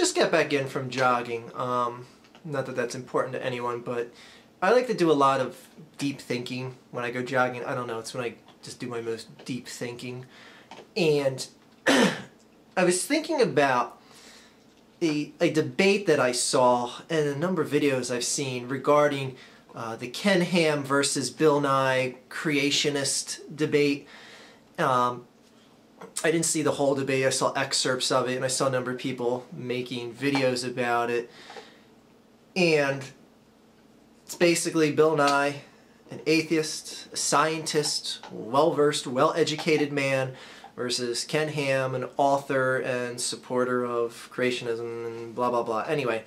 just got back in from jogging. Not that that's important to anyone, but I like to do a lot of deep thinking when I go jogging. I don't know, it's when I just do my most deep thinking. And I was thinking about a debate that I saw and a number of videos I've seen regarding the Ken Ham versus Bill Nye creationist debate. I didn't see the whole debate. I saw excerpts of it, and I saw a number of people making videos about it. And it's basically Bill Nye, an atheist, a scientist, well-versed, well-educated man, versus Ken Ham, an author and supporter of creationism and blah, blah, blah. Anyway,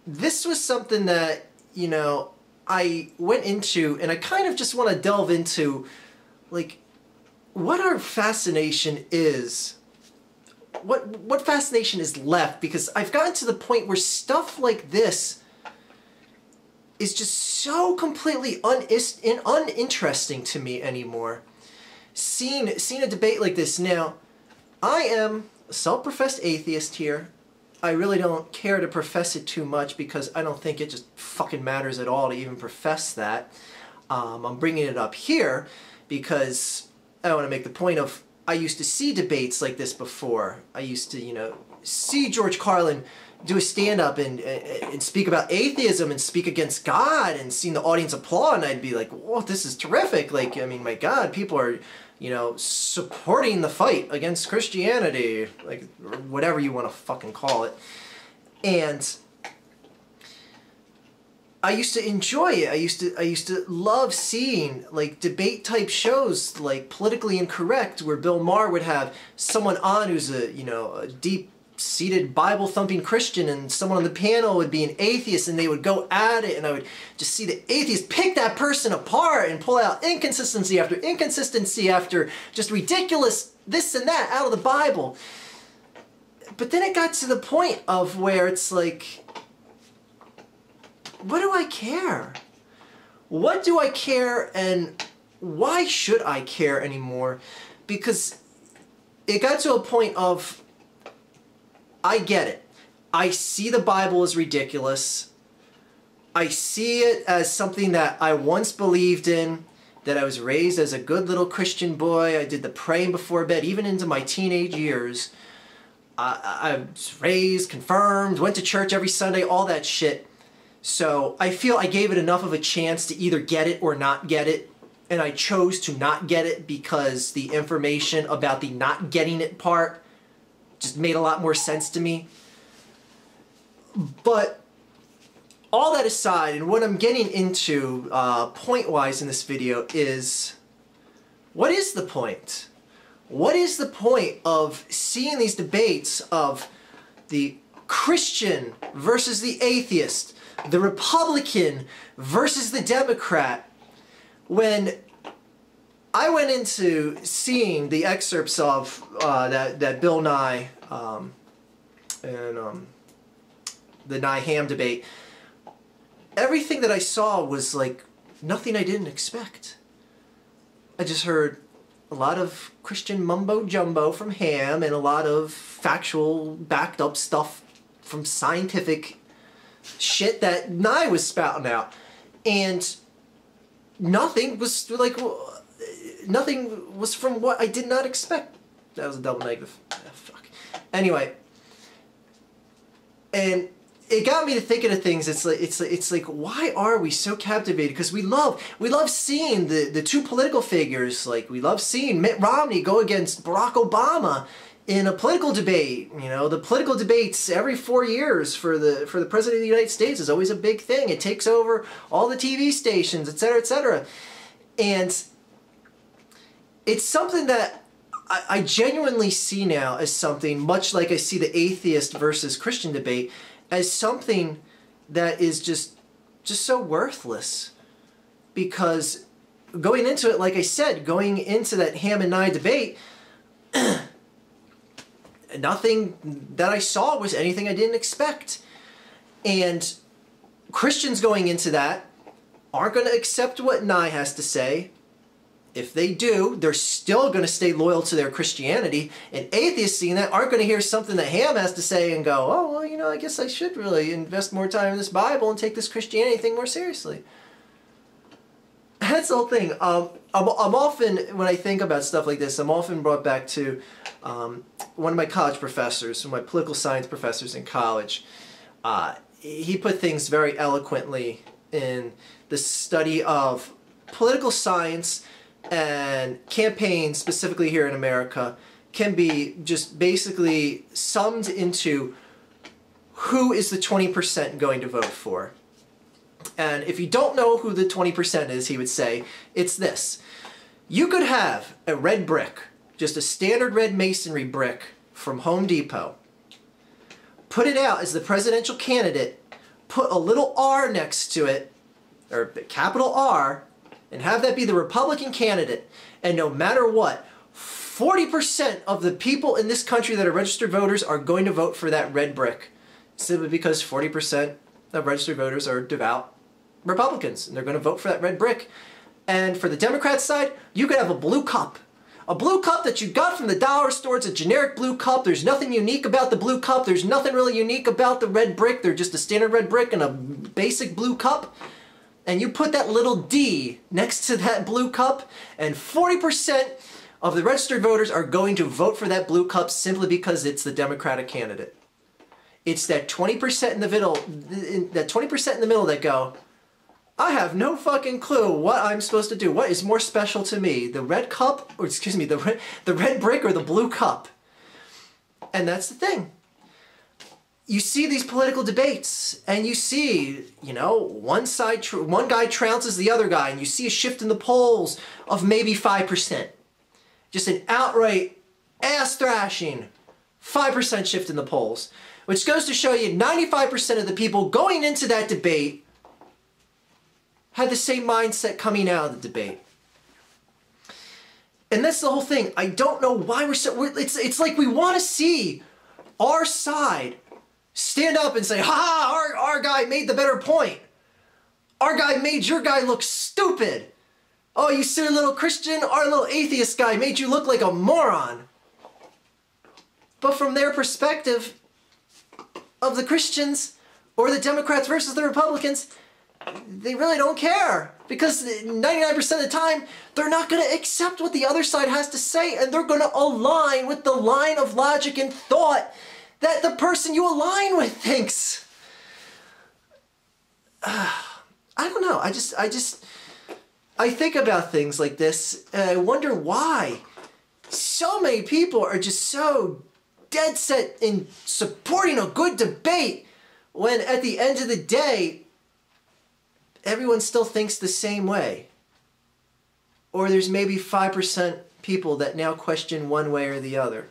this was something that, you know, I went into, and I kind of just want to delve into, like, what our fascination is. What fascination is left, because I've gotten to the point where stuff like this is just so completely uninteresting to me anymore. Seeing a debate like this now, I am a self-professed atheist here. I really don't care to profess it too much because I don't think it just fucking matters at all to even profess that. I'm bringing it up here because I want to make the point of, I used to see debates like this before. I used to, you know, see George Carlin do a stand-up and speak about atheism and speak against God, and seeing the audience applaud, and I'd be like, whoa, this is terrific. Like, I mean, my God, people are, you know, supporting the fight against Christianity, like, or whatever you want to fucking call it. And I used to enjoy it. I used to love seeing, like, debate type shows, like Politically Incorrect, where Bill Maher would have someone on who's a, you know, a deep-seated Bible-thumping Christian, and someone on the panel would be an atheist, and they would go at it, and I would just see the atheist pick that person apart and pull out inconsistency after just ridiculous this and that out of the Bible. But then it got to the point of where it's like, what do I care? What do I care, and why should I care anymore? Because it got to a point of, I get it. I see the Bible as ridiculous. I see it as something that I once believed in, that I was raised as a good little Christian boy. I did the praying before bed, even into my teenage years. I was raised, confirmed, went to church every Sunday, all that shit. So I feel I gave it enough of a chance to either get it or not get it, and I chose to not get it because the information about the not getting it part just made a lot more sense to me. But all that aside, and what I'm getting into point-wise in this video is, what is the point? What is the point of seeing these debates of the Christian versus the atheist, the Republican versus the Democrat, when I went into seeing the excerpts of that Bill Nye and the Nye-Ham debate? Everything that I saw was like nothing I didn't expect. I just heard a lot of Christian mumbo-jumbo from Ham and a lot of factual, backed-up stuff from scientific shit that Nye was spouting out. And nothing was like, nothing was from what I did not expect. That was a double negative. Ah, fuck. Anyway, and it got me to thinking of things. It's like why are we so captivated? Because we love seeing the two political figures. Like, we love seeing Mitt Romney go against Barack Obama in a political debate. You know, the political debates every 4 years for the President of the United States is always a big thing. It takes over all the TV stations, etc., etc. And it's something that I genuinely see now as something, much like I see the atheist versus Christian debate, as something that is just so worthless. Because going into it, like I said, going into that Ham and Nye debate, nothing that I saw was anything I didn't expect. And Christians going into that aren't going to accept what Nye has to say. if they do, they're still going to stay loyal to their Christianity. And atheists seeing that aren't going to hear something that Ham has to say and go, oh, well, you know, I guess I should really invest more time in this Bible and take this Christianity thing more seriously. That's the whole thing. I'm often, when I think about stuff like this, I'm often brought back to one of my college professors, one of my political science professors in college. He put things very eloquently in the study of political science and campaigns, specifically here in America, can be just basically summed into who is the 20% going to vote for. And if you don't know who the 20% is, he would say, it's this. You could have a red brick, just a standard red masonry brick from Home Depot, put it out as the presidential candidate, put a little R next to it, or capital R, and have that be the Republican candidate. And no matter what, 40% of the people in this country that are registered voters are going to vote for that red brick. Simply because 40% of registered voters are devout Republicans, and they're going to vote for that red brick. And for the Democrat side, you could have a blue cup. A blue cup that you got from the dollar store. It's a generic blue cup. There's nothing unique about the blue cup. There's nothing really unique about the red brick. They're just a standard red brick and a basic blue cup. And you put that little D next to that blue cup, and 40% of the registered voters are going to vote for that blue cup simply because it's the Democratic candidate. It's that 20% in the middle, that go, I have no fucking clue what I'm supposed to do. What is more special to me, the red cup, or excuse me, the red brick or the blue cup? And that's the thing. You see these political debates, and you see, you know, one guy trounces the other guy, and you see a shift in the polls of maybe 5%. Just an outright ass thrashing, 5% shift in the polls. Which goes to show you 95% of the people going into that debate had the same mindset coming out of the debate. And that's the whole thing. I don't know why it's like we want to see our side stand up and say, ha, our guy made the better point. Our guy made your guy look stupid. Oh, you silly little Christian, our little atheist guy made you look like a moron. But from their perspective of the Christians or the Democrats versus the Republicans, they really don't care, because 99% of the time they're not going to accept what the other side has to say, and they're going to align with the line of logic and thought that the person you align with thinks. I don't know. I think about things like this, and I wonder why so many people are just so dead set in supporting a good debate when at the end of the day, everyone still thinks the same way. Or there's maybe 5% people that now question one way or the other.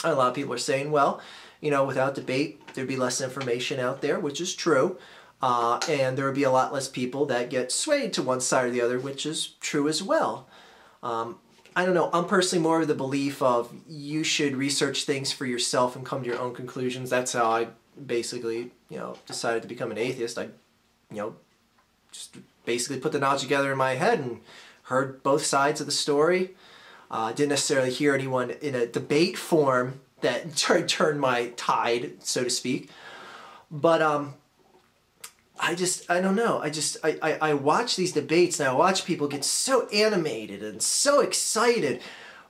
A lot of people are saying, well, you know, without debate, there'd be less information out there, which is true. And there would be a lot less people that get swayed to one side or the other, which is true as well. I don't know, I'm personally more of the belief of you should research things for yourself and come to your own conclusions. That's how I basically, you know, decided to become an atheist. I, you know, just basically put the knowledge together in my head and heard both sides of the story. Didn't necessarily hear anyone in a debate form that turned my tide, so to speak. But I don't know. I watch these debates, and I watch people get so animated and so excited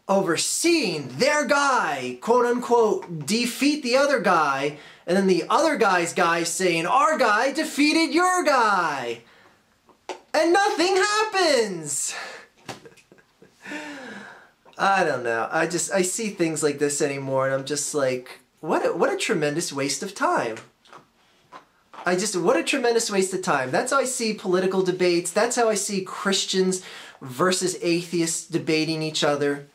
over seeing their guy, quote unquote, defeat the other guy, and then the other guy's guy saying, our guy defeated your guy. And nothing happens. I don't know. I see things like this anymore, and I'm just like, what a tremendous waste of time. What a tremendous waste of time. That's how I see political debates. That's how I see Christians versus atheists debating each other.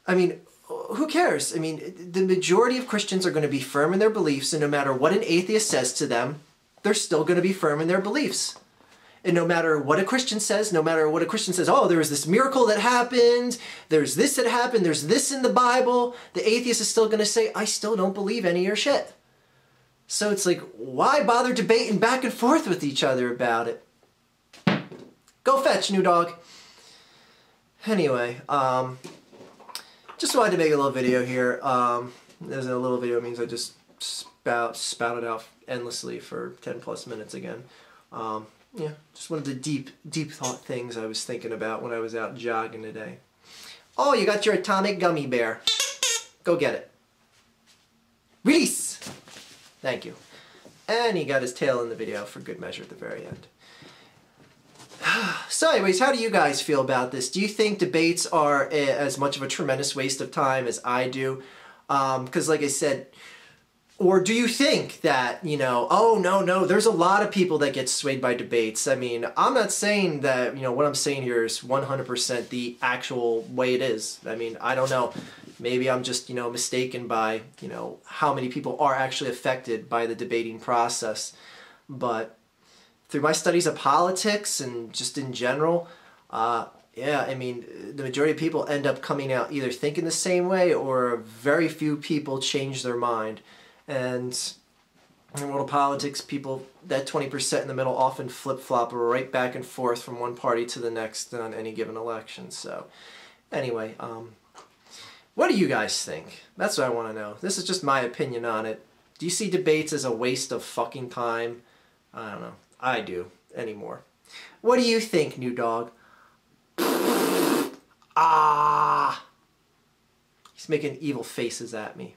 I mean, who cares? I mean, the majority of Christians are going to be firm in their beliefs, and no matter what an atheist says to them, they're still going to be firm in their beliefs. And no matter what a Christian says, oh, there was this miracle that happened, there's this that happened, there's this in the Bible, the atheist is still going to say, I still don't believe any of your shit. So it's like, why bother debating back and forth with each other about it? Go fetch, new dog. Anyway, just wanted to make a little video here. As a little video means I just spouted out endlessly for 10 plus minutes again. Yeah, just one of the deep thought things I was thinking about when I was out jogging today. Oh, you got your atomic gummy bear. Go get it. Release! Thank you. And he got his tail in the video for good measure at the very end. So anyways, how do you guys feel about this? Do you think debates are as much of a tremendous waste of time as I do? Because like I said, or do you think that, you know, oh, no, there's a lot of people that get swayed by debates. I mean, I'm not saying that, you know, what I'm saying here is 100% the actual way it is. I mean, I don't know. Maybe I'm just, you know, mistaken by, you know, how many people are actually affected by the debating process. But through my studies of politics and just in general, yeah, I mean, the majority of people end up coming out either thinking the same way or very few people change their mind. And in the world of politics, people, that 20% in the middle often flip-flop right back and forth from one party to the next on any given election. So anyway, what do you guys think? That's what I want to know. This is just my opinion on it. Do you see debates as a waste of fucking time? I don't know. I do anymore. What do you think, new dog? Ah! He's making evil faces at me.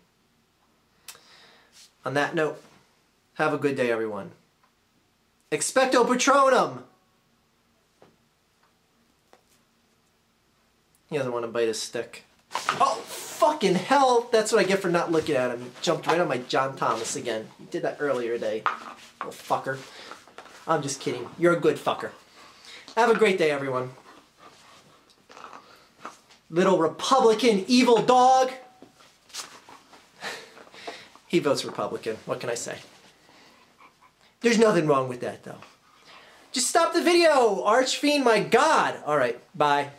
On that note, have a good day, everyone. Expecto Patronum! He doesn't want to bite his stick. Oh, fucking hell! That's what I get for not looking at him. He jumped right on my John Thomas again. He did that earlier today. Little fucker. I'm just kidding. You're a good fucker. Have a great day, everyone. Little Republican evil dog. He votes Republican. What can I say? There's nothing wrong with that, though. Just stop the video, Archfiend, my God. All right, bye.